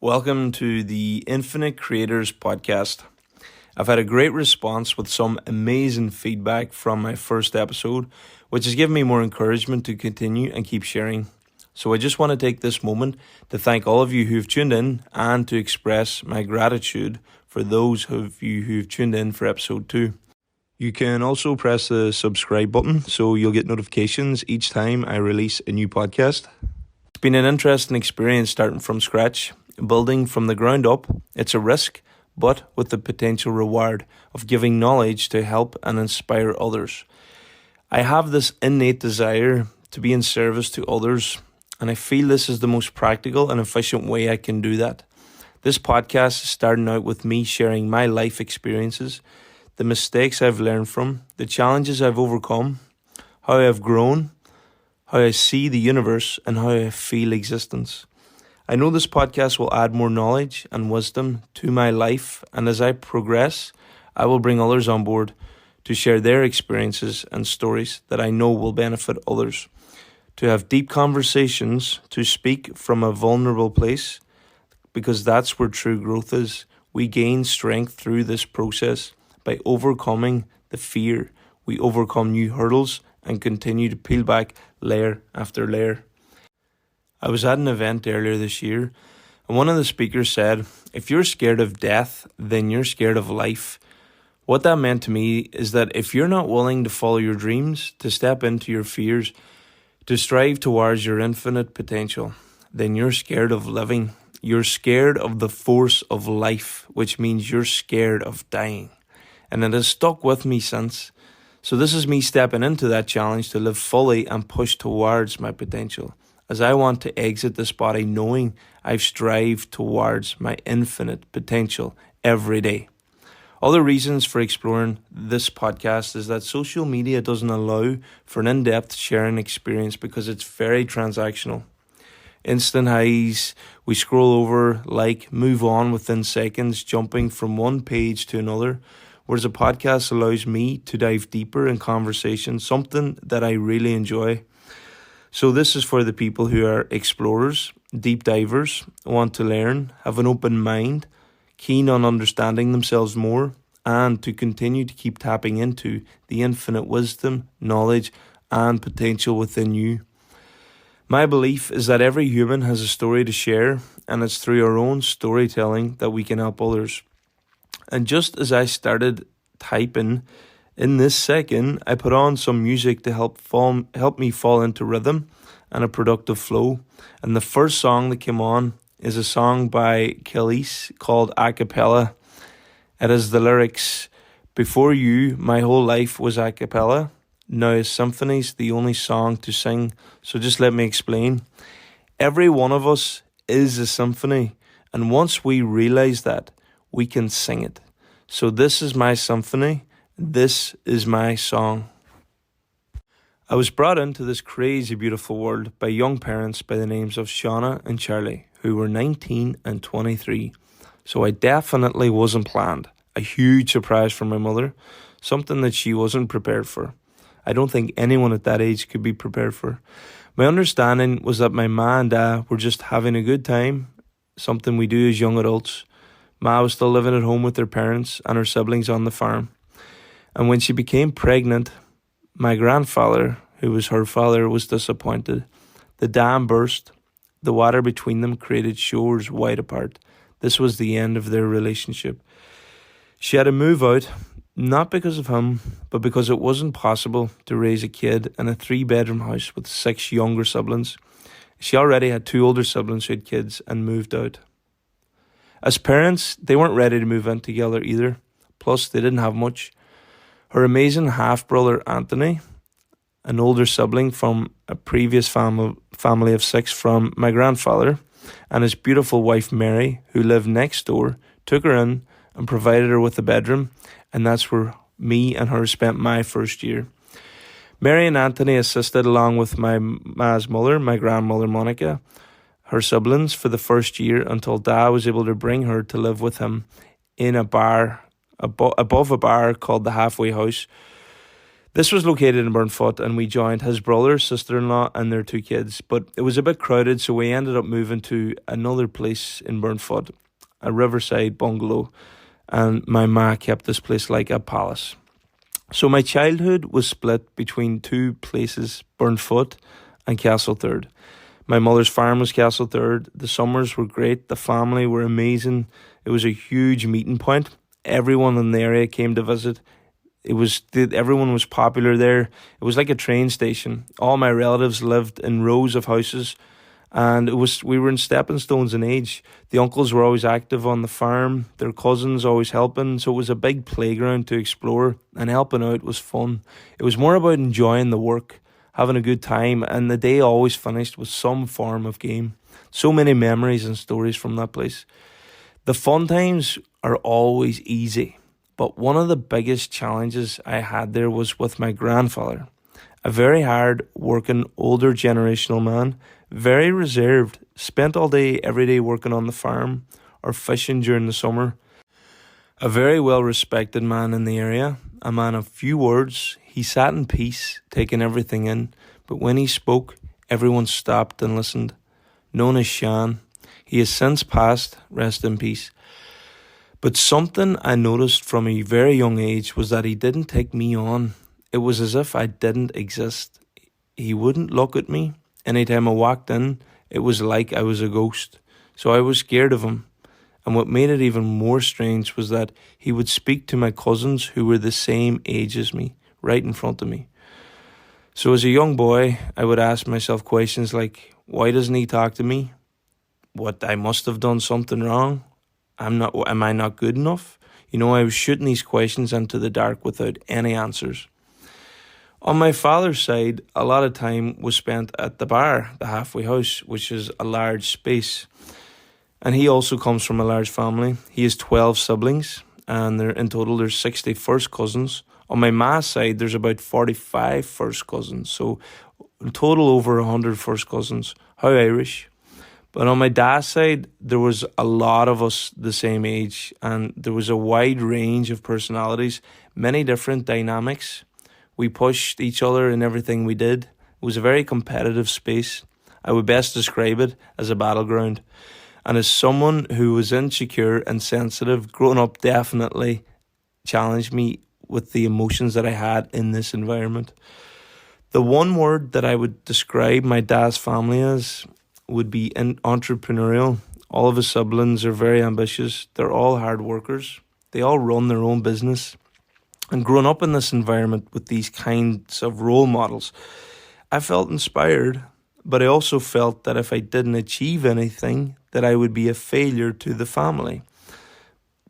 Welcome to the Infinite Creators Podcast. I've had a great response with some amazing feedback from my first episode, which has given me more encouragement to continue and keep sharing. So I just want to take this moment to thank all of you who've tuned in and to express my gratitude for those of you who've tuned in for episode 2. You can also press the subscribe button so you'll get notifications each time I release a new podcast. It's been an interesting experience starting from scratch. Building from the ground up, it's a risk, but with the potential reward of giving knowledge to help and inspire others. I have this innate desire to be in service to others, and I feel this is the most practical and efficient way I can do that. This podcast is starting out with me sharing my life experiences, the mistakes I've learned from, the challenges I've overcome, how I've grown, how I see the universe, and how I feel existence. I know this podcast will add more knowledge and wisdom to my life, and as I progress, I will bring others on board to share their experiences and stories that I know will benefit others. To have deep conversations, to speak from a vulnerable place, because that's where true growth is. We gain strength through this process by overcoming the fear. We overcome new hurdles and continue to peel back layer after layer. I was at an event earlier this year, and one of the speakers said, if you're scared of death, then you're scared of life. What that meant to me is that if you're not willing to follow your dreams, to step into your fears, to strive towards your infinite potential, then you're scared of living. You're scared of the force of life, which means you're scared of dying. And it has stuck with me since. So this is me stepping into that challenge to live fully and push towards my potential, as I want to exit this body knowing I've strived towards my infinite potential every day. Other reasons for exploring this podcast is that social media doesn't allow for an in-depth sharing experience because it's very transactional. Instant highs, we scroll over, move on within seconds, jumping from one page to another, whereas a podcast allows me to dive deeper in conversation, something that I really enjoy. So this is for the people who are explorers, deep divers, want to learn, have an open mind, keen on understanding themselves more, and to continue to keep tapping into the infinite wisdom, knowledge, and potential within you. My belief is that every human has a story to share, and it's through our own storytelling that we can help others. And just as I started typing, in this second, I put on some music to help me fall into rhythm and a productive flow. And the first song that came on is a song by Khalees called A Cappella. It has the lyrics, before you, my whole life was a cappella. Now is symphony's the only song to sing. So just let me explain. Every one of us is a symphony. And once we realize that, we can sing it. So this is my symphony. This is my song. I was brought into this crazy beautiful world by young parents by the names of Shauna and Charlie, who were 19 and 23. So I definitely wasn't planned. A huge surprise for my mother, something that she wasn't prepared for. I don't think anyone at that age could be prepared for. My understanding was that my ma and dad were just having a good time, something we do as young adults. Ma was still living at home with her parents and her siblings on the farm. And when she became pregnant, my grandfather, who was her father, was disappointed. The dam burst. The water between them created shores wide apart. This was the end of their relationship. She had to move out, not because of him, but because it wasn't possible to raise a kid in a 3-bedroom house with 6 younger siblings. She already had 2 older siblings who had kids and moved out. As parents, they weren't ready to move in together either. Plus, they didn't have much. Her amazing half-brother Anthony, an older sibling from a previous family of 6 from my grandfather, and his beautiful wife Mary, who lived next door, took her in and provided her with a bedroom, and that's where me and her spent my first year. Mary and Anthony assisted along with my ma's mother, my grandmother Monica, her siblings for the first year until Dad was able to bring her to live with him in a bar above a bar called the Halfway House. This was located in Burnfoot, and we joined his brother, sister-in-law, and their two kids. But it was a bit crowded, so we ended up moving to another place in Burnfoot, a riverside bungalow, and my ma kept this place like a palace. So my childhood was split between two places, Burnfoot and Castlethird. My mother's farm was Castlethird. The summers were great. The family were amazing. It was a huge meeting point. Everyone in the area came to visit. Everyone was popular there. It was like a train station. All my relatives lived in rows of houses, and we were in stepping stones in age. The uncles were always active on the farm, their cousins always helping, so it was a big playground to explore, and helping out was fun. It was more about enjoying the work, having a good time, and the day always finished with some form of game. So many memories and stories from that place. The fun times are always easy, but one of the biggest challenges I had there was with my grandfather. A very hard working older generational man, very reserved, spent all day every day working on the farm or fishing during the summer. A very well respected man in the area, a man of few words. He sat in peace, taking everything in, but when he spoke, everyone stopped and listened. Known as Shan, he has since passed, rest in peace. But something I noticed from a very young age was that he didn't take me on. It was as if I didn't exist. He wouldn't look at me. Anytime I walked in, it was like I was a ghost. So I was scared of him. And what made it even more strange was that he would speak to my cousins who were the same age as me, right in front of me. So as a young boy, I would ask myself questions like, why doesn't he talk to me? What, I must have done something wrong? Am I not good enough? I was shooting these questions into the dark without any answers. On my father's side, a lot of time was spent at the bar, the halfway house, which is a large space. And he also comes from a large family. He has 12 siblings, and in total there's 60 first cousins. On my ma's side, there's about 45 first cousins. So in total over 100 first cousins. How Irish. But on my dad's side, there was a lot of us the same age, and there was a wide range of personalities, many different dynamics. We pushed each other in everything we did. It was a very competitive space. I would best describe it as a battleground. And as someone who was insecure and sensitive, growing up definitely challenged me with the emotions that I had in this environment. The one word that I would describe my dad's family as would be entrepreneurial. All of his siblings are very ambitious. They're all hard workers. They all run their own business. And growing up in this environment with these kinds of role models, I felt inspired, but I also felt that if I didn't achieve anything, that I would be a failure to the family.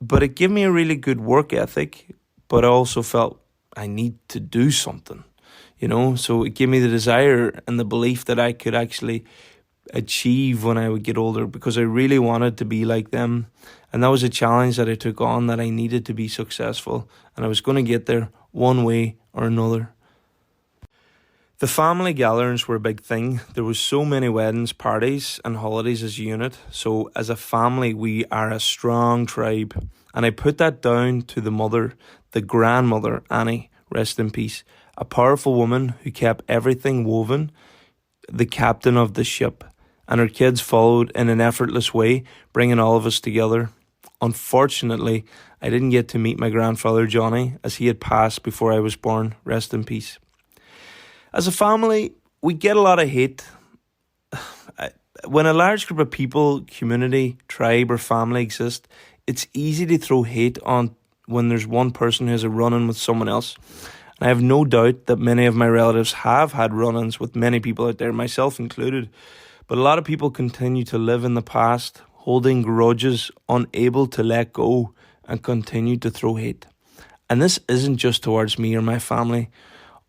But it gave me a really good work ethic, but I also felt I need to do something, so it gave me the desire and the belief that I could actually achieve when I would get older, because I really wanted to be like them. And that was a challenge that I took on, that I needed to be successful, and I was going to get there one way or another. The family gatherings were a big thing. There was so many weddings, parties and holidays as a unit. So as a family, we are a strong tribe. And I put that down to the mother, the grandmother, Annie, rest in peace. A powerful woman who kept everything woven, the captain of the ship. And her kids followed in an effortless way, bringing all of us together. Unfortunately, I didn't get to meet my grandfather Johnny, as he had passed before I was born, rest in peace. As a family, we get a lot of hate. When a large group of people, community, tribe or family exist, it's easy to throw hate on when there's one person who has a run-in with someone else. And I have no doubt that many of my relatives have had run-ins with many people out there, myself included. But a lot of people continue to live in the past, holding grudges, unable to let go, and continue to throw hate. And this isn't just towards me or my family.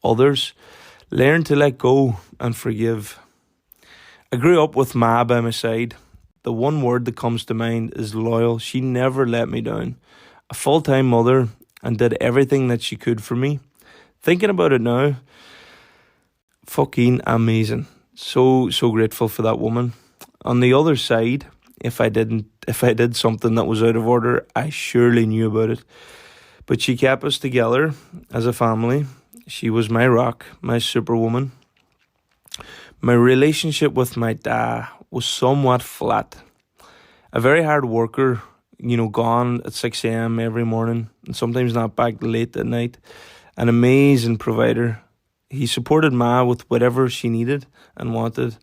Others learn to let go and forgive. I grew up with Ma by my side. The one word that comes to mind is loyal. She never let me down. A full-time mother, and did everything that she could for me. Thinking about it now, fucking amazing. So grateful for that woman. On the other side, if I did something that was out of order, I surely knew about it. But she kept us together as a family. She was my rock, my superwoman. My relationship with my dad was somewhat flat. A very hard worker, gone at 6 a.m. every morning and sometimes not back late at night. An amazing provider. He supported Ma with whatever she needed and wanted.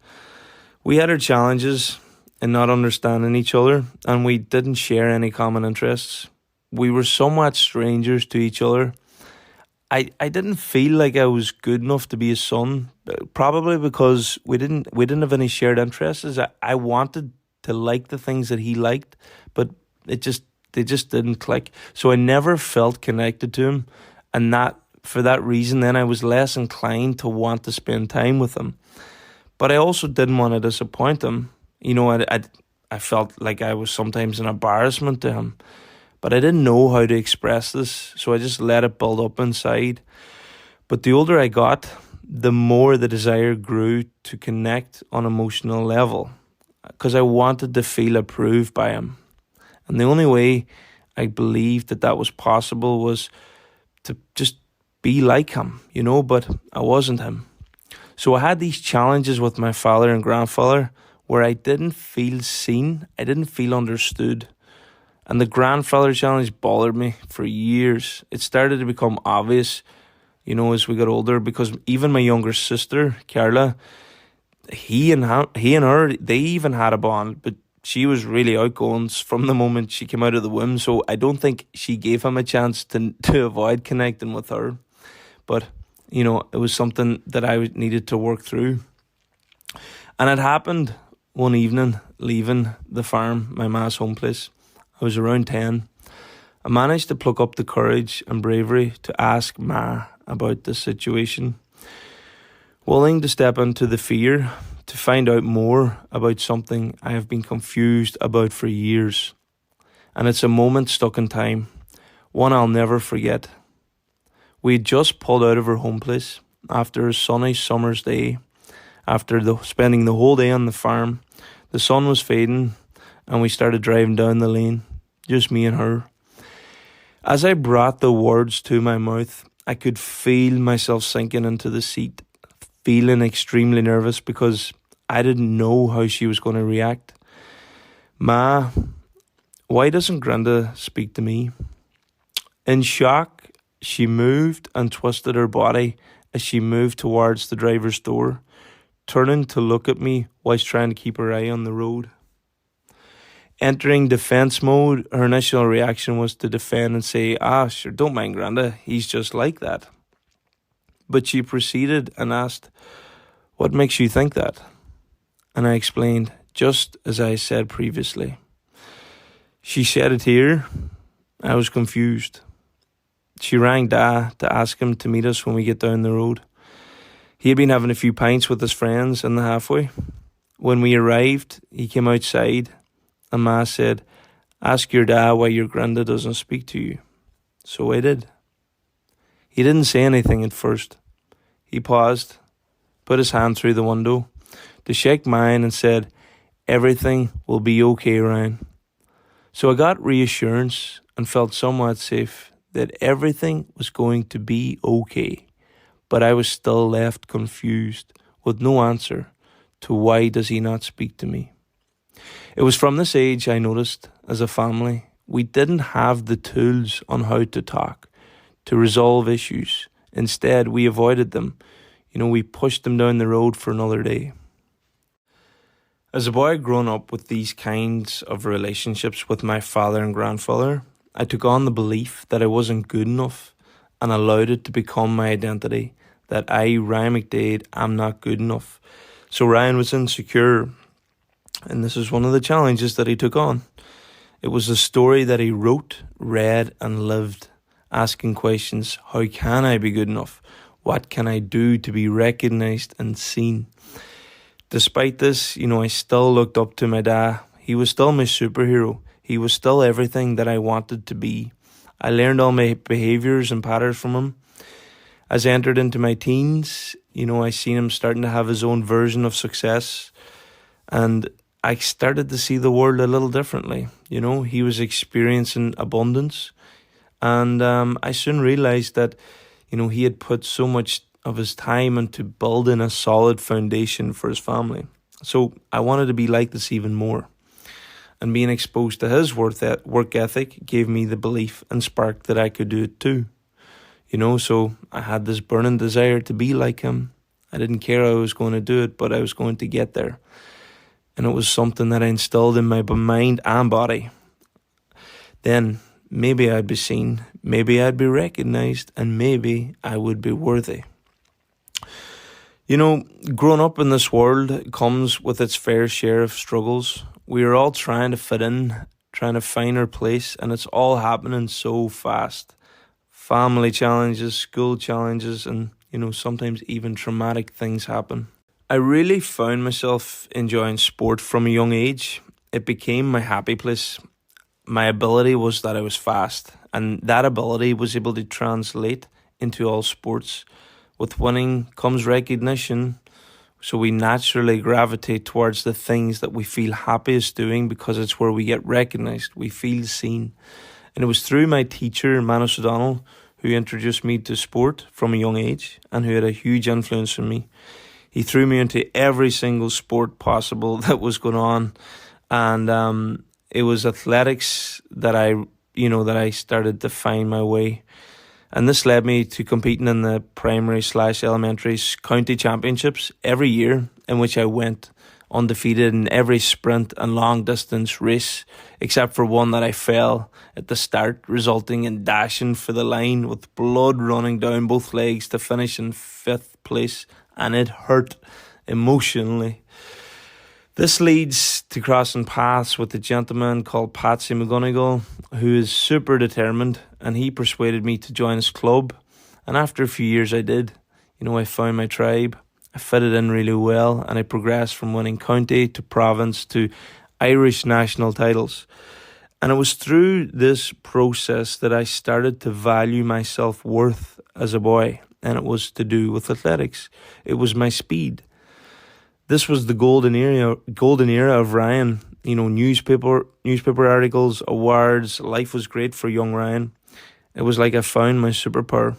We had our challenges in not understanding each other, and we didn't share any common interests. We were somewhat strangers to each other. I didn't feel like I was good enough to be his son, probably because we didn't have any shared interests. I wanted to like the things that he liked, but they just didn't click. So I never felt connected to him, and that for that reason, then I was less inclined to want to spend time with him. But I also didn't want to disappoint him. I felt like I was sometimes an embarrassment to him, but I didn't know how to express this, so I just let it build up inside. But the older I got, the more the desire grew to connect on emotional level, because I wanted to feel approved by him. And the only way I believed that was possible was to just be like him, but I wasn't him. So I had these challenges with my father and grandfather where I didn't feel seen, I didn't feel understood. And the grandfather challenge bothered me for years. It started to become obvious, as we got older, because even my younger sister, Carla, he and her, they even had a bond, but she was really outgoing from the moment she came out of the womb. So I don't think she gave him a chance to avoid connecting with her. But, it was something that I needed to work through. And it happened one evening, leaving the farm, my ma's home place. I was around 10. I managed to pluck up the courage and bravery to ask Ma about this situation. Willing to step into the fear, to find out more about something I have been confused about for years. And it's a moment stuck in time, one I'll never forget. We had just pulled out of her home place after a sunny summer's day. After spending the whole day on the farm, the sun was fading and we started driving down the lane, just me and her. As I brought the words to my mouth, I could feel myself sinking into the seat, feeling extremely nervous because I didn't know how she was going to react. Ma, why doesn't Granda speak to me? In shock, she moved and twisted her body as she moved towards the driver's door, turning to look at me whilst trying to keep her eye on the road. Entering defense mode, her initial reaction was to defend and say, sure, don't mind Granda, he's just like that. But she proceeded and asked, what makes you think that? And I explained, just as I said previously. She shed a tear. I was confused. She rang Da to ask him to meet us when we get down the road. He had been having a few pints with his friends in the halfway. When we arrived, he came outside and Ma said, ask your dad why your Granda doesn't speak to you. So I did. He didn't say anything at first. He paused, put his hand through the window to shake mine and said, everything will be okay, Ryan. So I got reassurance and felt somewhat safe that everything was going to be okay. But I was still left confused with no answer to why does he not speak to me. It was from this age I noticed, as a family, we didn't have the tools on how to talk, to resolve issues. Instead, we avoided them. We pushed them down the road for another day. As a boy growing up with these kinds of relationships with my father and grandfather, I took on the belief that I wasn't good enough and allowed it to become my identity, that I, Ryan McDaid, am not good enough. So Ryan was insecure, and this is one of the challenges that he took on. It was a story that he wrote, read, and lived, asking questions. How can I be good enough? What can I do to be recognized and seen? Despite this, I still looked up to my dad. He was still my superhero. He was still everything that I wanted to be. I learned all my behaviors and patterns from him. As I entered into my teens, I seen him starting to have his own version of success. And I started to see the world a little differently. He was experiencing abundance. And I soon realized that, He had put so much of his time into building a solid foundation for his family. So I wanted to be like this even more. And being exposed to his work ethic gave me the belief and spark that I could do it too. So I had this burning desire to be like him. I didn't care how I was going to do it, but I was going to get there. And it was something that I instilled in my mind and body. Then maybe I'd be seen, maybe I'd be recognized, and maybe I would be worthy. Growing up in this world comes with its fair share of struggles. We are all trying to fit in, trying to find our place, and it's all happening so fast. Family challenges, school challenges, and, sometimes even traumatic things happen. I really found myself enjoying sport from a young age. It became my happy place. My ability was that I was fast, and that ability was able to translate into all sports. With winning comes recognition, so we naturally gravitate towards the things that we feel happiest doing because it's where we get recognized, we feel seen. And it was through my teacher, Manus O'Donnell, who introduced me to sport from a young age and who had a huge influence on me. He threw me into every single sport possible that was going on, and it was athletics that I started to find my way. And this led me to competing in the primary/elementary county championships every year, in which I went undefeated in every sprint and long distance race, except for one that I fell at the start, resulting in dashing for the line with blood running down both legs to finish in 5th place, and it hurt emotionally. This leads to crossing paths with a gentleman called Patsy McGonigal, who is super determined, and he persuaded me to join his club. And after a few years I did. I found my tribe. I fitted in really well, and I progressed from winning county to province to Irish national titles. And it was through this process that I started to value my self-worth as a boy, and it was to do with athletics. It was my speed. This was the golden era of Ryan. Newspaper articles, awards. Life was great for young Ryan. It was like I found my superpower,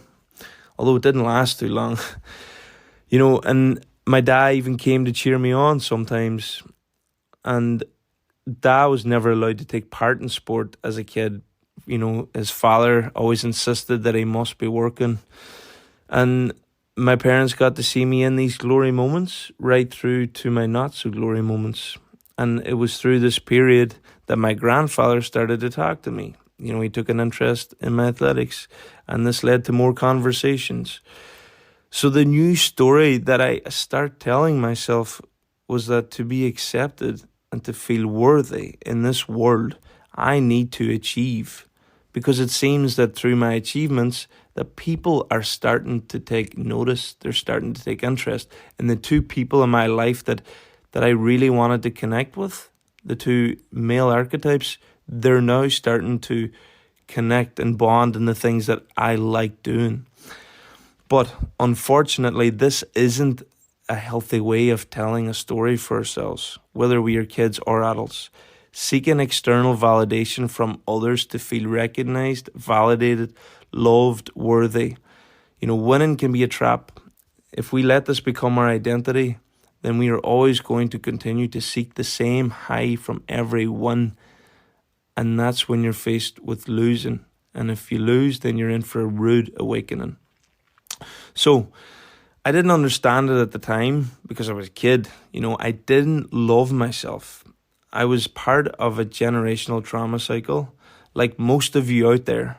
although it didn't last too long. And my dad even came to cheer me on sometimes. And Dad was never allowed to take part in sport as a kid. His father always insisted that he must be working. And my parents got to see me in these glory moments right through to my not so glory moments. And it was through this period that my grandfather started to talk to me. He took an interest in my athletics, and this led to more conversations. So the new story that I start telling myself was that to be accepted and to feel worthy in this world, I need to achieve. Because it seems that through my achievements, that people are starting to take notice, they're starting to take interest. And the two people in my life that I really wanted to connect with, the two male archetypes, they're now starting to connect and bond in the things that I like doing. But unfortunately, this isn't a healthy way of telling a story for ourselves, whether we are kids or adults. Seeking external validation from others to feel recognized, validated, loved, worthy. Winning can be a trap. If we let this become our identity, then we are always going to continue to seek the same high from every win. And that's when you're faced with losing. And if you lose, then you're in for a rude awakening. So, I didn't understand it at the time because I was a kid. I didn't love myself. I was part of a generational trauma cycle, like most of you out there.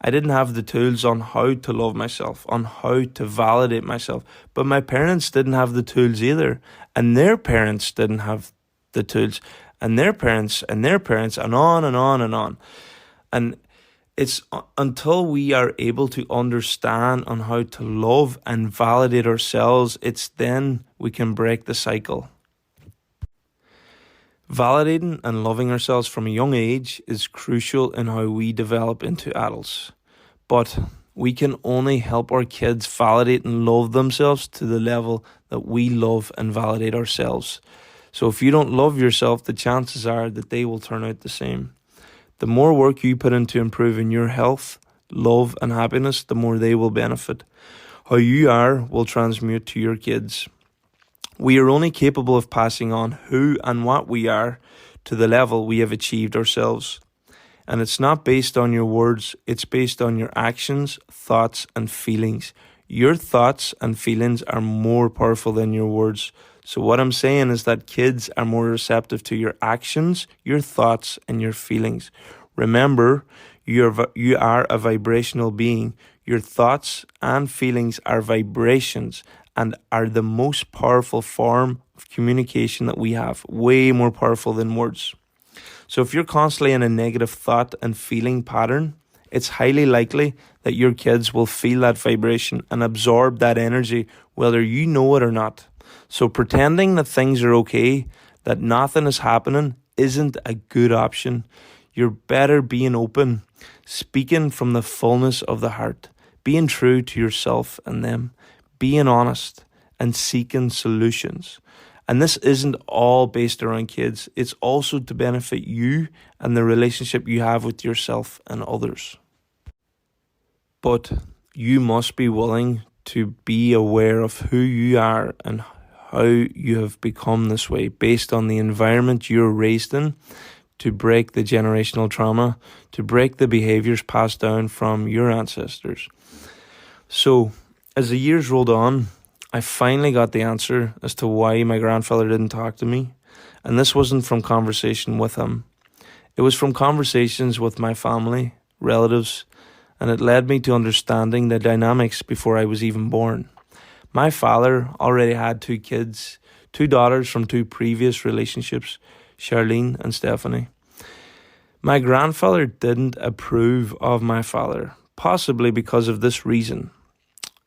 I didn't have the tools on how to love myself, on how to validate myself. But my parents didn't have the tools either. And their parents didn't have the tools. And their parents, and their parents, and on and on and on. And it's until we are able to understand on how to love and validate ourselves, it's then we can break the cycle. Validating and loving ourselves from a young age is crucial in how we develop into adults. But we can only help our kids validate and love themselves to the level that we love and validate ourselves. So if you don't love yourself, the chances are that they will turn out the same. The more work you put into improving your health, love, and happiness, the more they will benefit. How you are will transmute to your kids. We are only capable of passing on who and what we are to the level we have achieved ourselves. And it's not based on your words, it's based on your actions, thoughts, and feelings. Your thoughts and feelings are more powerful than your words. So what I'm saying is that kids are more receptive to your actions, your thoughts, and your feelings. Remember, you are a vibrational being. Your thoughts and feelings are vibrations and are the most powerful form of communication that we have, way more powerful than words. So if you're constantly in a negative thought and feeling pattern, it's highly likely that your kids will feel that vibration and absorb that energy, whether you know it or not. So pretending that things are okay, that nothing is happening, isn't a good option. You're better being open, speaking from the fullness of the heart, being true to yourself and them, being honest, and seeking solutions. And this isn't all based around kids. It's also to benefit you and the relationship you have with yourself and others. But you must be willing to be aware of who you are and how you have become this way based on the environment you're raised in, to break the generational trauma, to break the behaviors passed down from your ancestors. So, as the years rolled on, I finally got the answer as to why my grandfather didn't talk to me. And this wasn't from conversation with him. It was from conversations with my family, relatives, and it led me to understanding the dynamics before I was even born. My father already had 2 kids, 2 daughters from 2 previous relationships, Charlene and Stephanie. My grandfather didn't approve of my father, possibly because of this reason.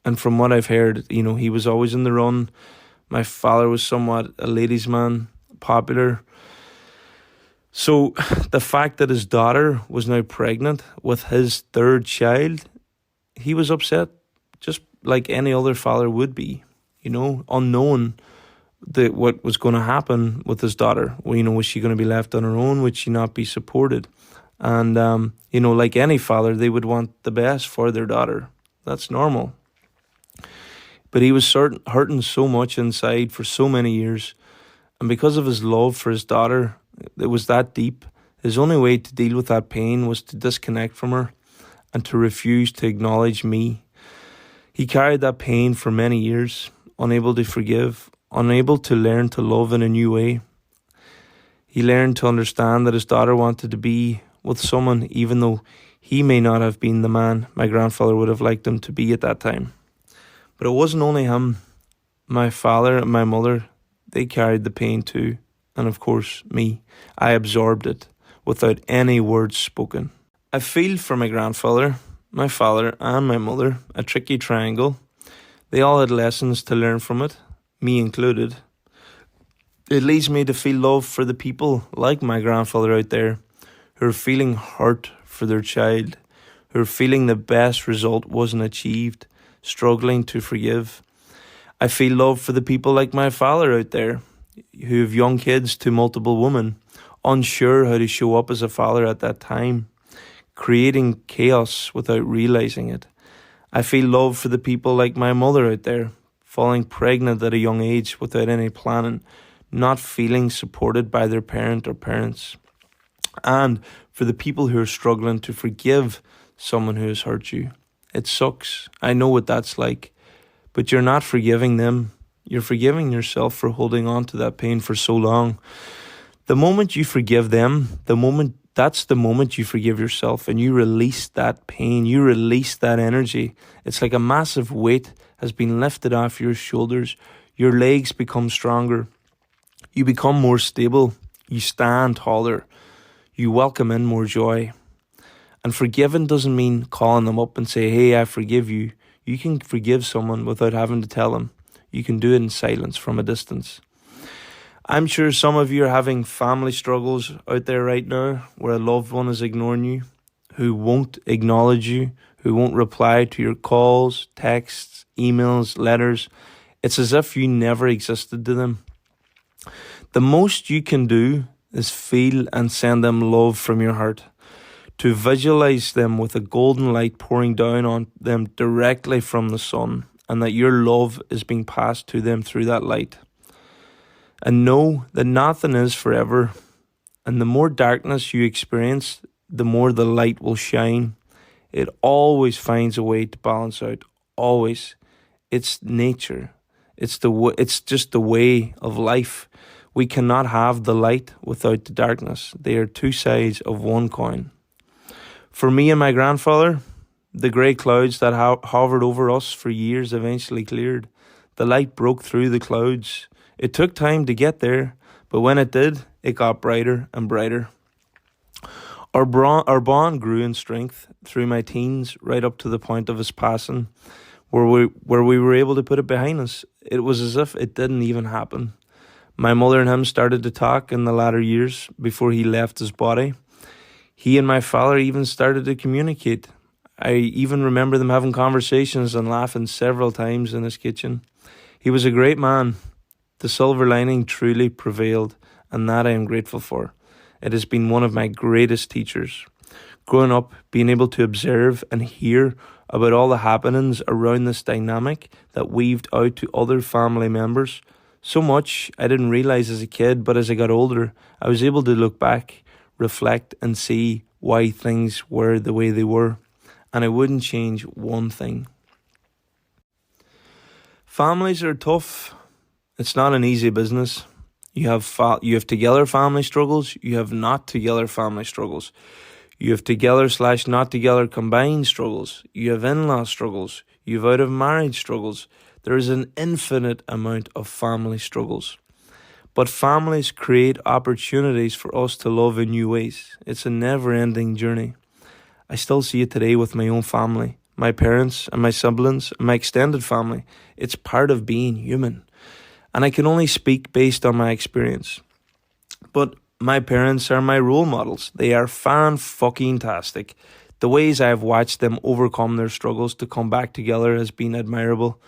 And from what I've heard, he was always in the run. My father was somewhat a ladies' man, popular. So the fact that his daughter was now pregnant with his 3rd child, he was upset, just like any other father would be, unknowing what was going to happen with his daughter. Was she going to be left on her own? Would she not be supported? And, like any father, they would want the best for their daughter. That's normal. But he was hurting so much inside for so many years. And because of his love for his daughter, it was that deep. His only way to deal with that pain was to disconnect from her and to refuse to acknowledge me. He carried that pain for many years, unable to forgive, unable to learn to love in a new way. He learned to understand that his daughter wanted to be with someone, even though he may not have been the man my grandfather would have liked him to be at that time. But it wasn't only him. My father and my mother, they carried the pain too. And of course, me. I absorbed it without any words spoken. I feel for my grandfather, my father, and my mother, a tricky triangle. They all had lessons to learn from it, me included. It leads me to feel love for the people like my grandfather out there who are feeling hurt for their child, who are feeling the best result wasn't achieved, struggling to forgive. I feel love for the people like my father out there who have young kids to multiple women, unsure how to show up as a father at that time, creating chaos without realizing it. I feel love for the people like my mother out there, falling pregnant at a young age without any planning, not feeling supported by their parent or parents. And for the people who are struggling to forgive someone who has hurt you. It sucks. I know what that's like. But you're not forgiving them. You're forgiving yourself for holding on to that pain for so long. The moment you forgive them, that's the moment you forgive yourself and you release that pain, you release that energy. It's like a massive weight has been lifted off your shoulders. Your legs become stronger. You become more stable. You stand taller. You welcome in more joy. And forgiving doesn't mean calling them up and say, hey, I forgive you. You can forgive someone without having to tell them. You can do it in silence from a distance. I'm sure some of you are having family struggles out there right now where a loved one is ignoring you, who won't acknowledge you, who won't reply to your calls, texts, emails, letters. It's as if you never existed to them. The most you can do is feel and send them love from your heart. to visualize them with a golden light pouring down on them directly from the sun, and that your love is being passed to them through that light. And know that nothing is forever, and the more darkness you experience, the more the light will shine. It always finds a way to balance out. Always. It's nature. It's just the way of life. We cannot have the light without the darkness. They are two sides of one coin. For me and my grandfather, the grey clouds that hovered over us for years eventually cleared. The light broke through the clouds. It took time to get there, but when it did, it got brighter and brighter. Our bond grew in strength through my teens, right up to the point of his passing, where we were able to put it behind us. It was as if it didn't even happen. My mother and him started to talk in the latter years before he left his body. He and my father even started to communicate. I even remember them having conversations and laughing several times in his kitchen. He was a great man. The silver lining truly prevailed, and that I am grateful for. It has been one of my greatest teachers. Growing up, being able to observe and hear about all the happenings around this dynamic that weaved out to other family members, so much I didn't realize as a kid, but as I got older, I was able to look back, reflect, and see why things were the way they were. And I wouldn't change one thing. Families are tough. It's not an easy business. You have together family struggles. You have not together family struggles. You have together/not together combined struggles. You have in-law struggles. You have out of marriage struggles. There is an infinite amount of family struggles. But families create opportunities for us to love in new ways. It's a never-ending journey. I still see it today with my own family, my parents and my siblings and my extended family. It's part of being human. And I can only speak based on my experience. But my parents are my role models. They are fan-fucking-tastic. The ways I have watched them overcome their struggles to come back together has been admirable.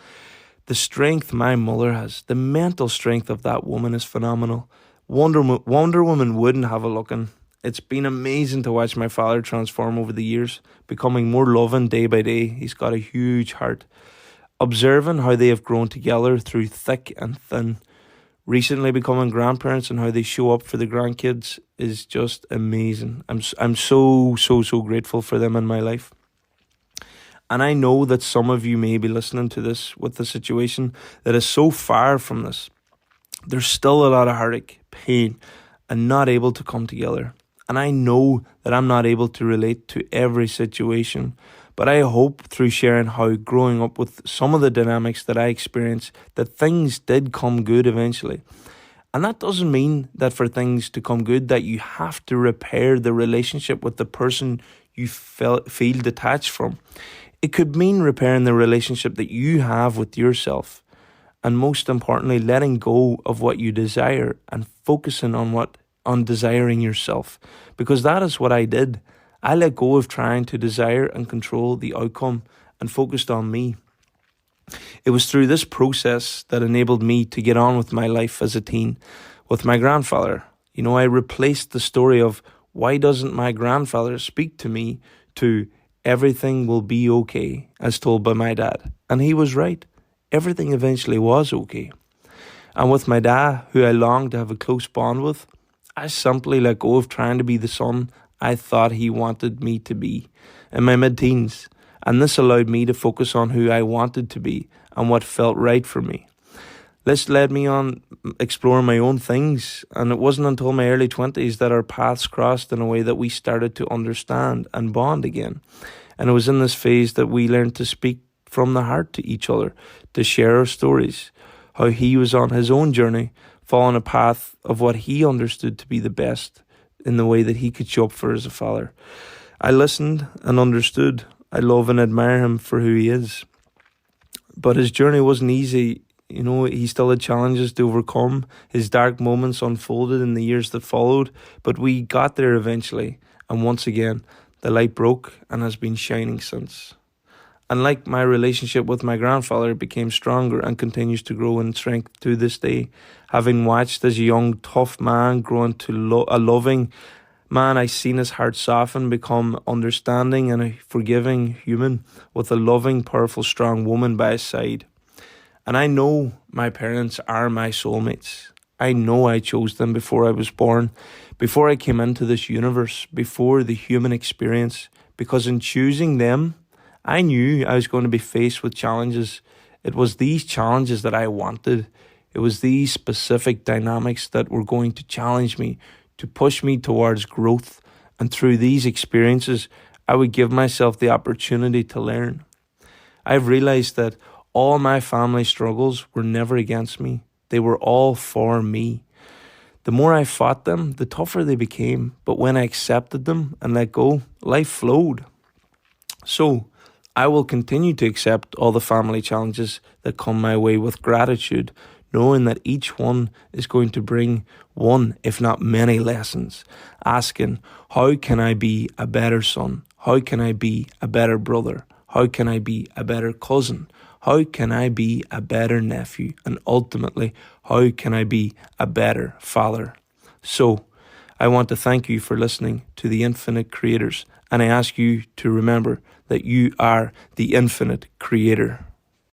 The strength my mother has, the mental strength of that woman is phenomenal. Wonder Woman wouldn't have a looking. It's been amazing to watch my father transform over the years, becoming more loving day by day. He's got a huge heart. Observing how they have grown together through thick and thin, recently becoming grandparents and how they show up for the grandkids is just amazing. I'm so grateful for them in my life. And I know that some of you may be listening to this with a situation that is so far from this. There's still a lot of heartache, pain, and not able to come together. And I know that I'm not able to relate to every situation, but I hope through sharing how growing up with some of the dynamics that I experienced, that things did come good eventually. And that doesn't mean that for things to come good, that you have to repair the relationship with the person you feel detached from. It could mean repairing the relationship that you have with yourself. And most importantly, letting go of what you desire and focusing on desiring yourself. Because that is what I did. I let go of trying to desire and control the outcome and focused on me. It was through this process that enabled me to get on with my life as a teen with my grandfather. I replaced the story of why doesn't my grandfather speak to me to everything will be okay, as told by my dad. And he was right. Everything eventually was okay. And with my dad, who I longed to have a close bond with, I simply let go of trying to be the son I thought he wanted me to be in my mid-teens. And this allowed me to focus on who I wanted to be and what felt right for me. This led me on exploring my own things, and it wasn't until my early 20s that our paths crossed in a way that we started to understand and bond again. And it was in this phase that we learned to speak from the heart to each other, to share our stories, how he was on his own journey, following a path of what he understood to be the best in the way that he could show up for as a father. I listened and understood. I love and admire him for who he is. But his journey wasn't easy. He still had challenges to overcome. His dark moments unfolded in the years that followed, but we got there eventually. And once again, the light broke and has been shining since. And like my relationship with my grandfather, it became stronger and continues to grow in strength to this day. Having watched as a young, tough man grow into a loving Man, I seen his heart soften, become understanding and a forgiving human with a loving, powerful, strong woman by his side. And I know my parents are my soulmates. I know I chose them before I was born, before I came into this universe, before the human experience, because in choosing them, I knew I was going to be faced with challenges. It was these challenges that I wanted. It was these specific dynamics that were going to challenge me, to push me towards growth. And through these experiences, I would give myself the opportunity to learn. I've realized that all my family struggles were never against me. They were all for me. The more I fought them, the tougher they became. But when I accepted them and let go, life flowed. So I will continue to accept all the family challenges that come my way with gratitude, knowing that each one is going to bring one, if not many lessons, asking, how can I be a better son? How can I be a better brother? How can I be a better cousin? How can I be a better nephew? And ultimately, how can I be a better father? So, I want to thank you for listening to the Infinite Creators, and I ask you to remember that you are the Infinite Creator.